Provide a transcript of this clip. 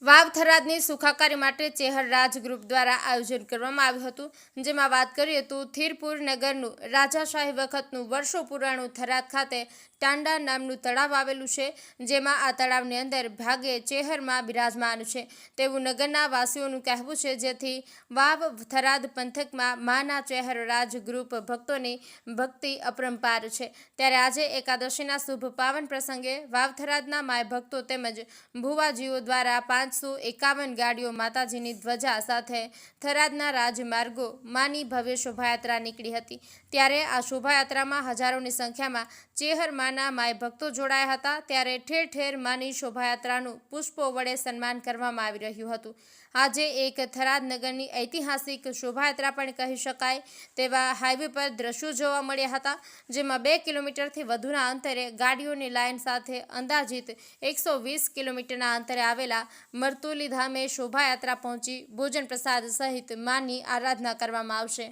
વાવ થરાદની સુખાકારી માટે ચેહર રાજ ગ્રુપ દ્વારા આયોજન કરવામાં આવ્યું હતું, જેમાં વાત કરીએ તો થીરપુર નગરનું રાજાશાહી વખતનું વર્ષો પુરાણું થરાદ ખાતે ટાંડા નામનું તળાવ આવેલું છે, જેમાં આ તળાવની અંદર ભાગે ચેહરમાં બિરાજમાન છે તેવું નગરના વાસીઓનું કહેવું છે, જેથી વાવ થરાદ પંથકમાં માના ચેહર રાજ ગ્રુપ ભક્તોની ભક્તિ અપરંપાર છે। ત્યારે આજે એકાદશીના શુભ પાવન પ્રસંગે વાવ થરાદના માય ભક્તો તેમજ ભુવાજીઓ દ્વારા 551 ગાડીઓ માતાજીની ધ્વજા સાથે થરાદના રાજમાર્ગો માની ભવ્ય શોભાયાત્રા નીકળી હતી। ત્યારે આ શોભાયાત્રામાં હજારોની સંખ્યામાં ચેહર માના માય ભક્તો જોડાયા હતા। ત્યારે ઠેર ઠેર માની શોભાયાત્રાનું પુષ્પો વડે સન્માન કરવામાં આવી રહ્યું હતું। આજે એક થરાદ નગરની ઐતિહાસિક શોભાયાત્રા પણ કહી શકાય તેવા હાઈવે પર દ્રશ્યો જોવા મળ્યા હતા, જેમાં 2 કિલોમીટરથી વધુના અંતરે ગાડીઓની લાઇન સાથે અંદાજિત 120 કિલોમીટરના અંતરે આવેલા મરતુલી ધામે શોભાયાત્રા પહોંચી ભોજન પ્રસાદ સહિત માની આરાધના કરવામાં આવશે।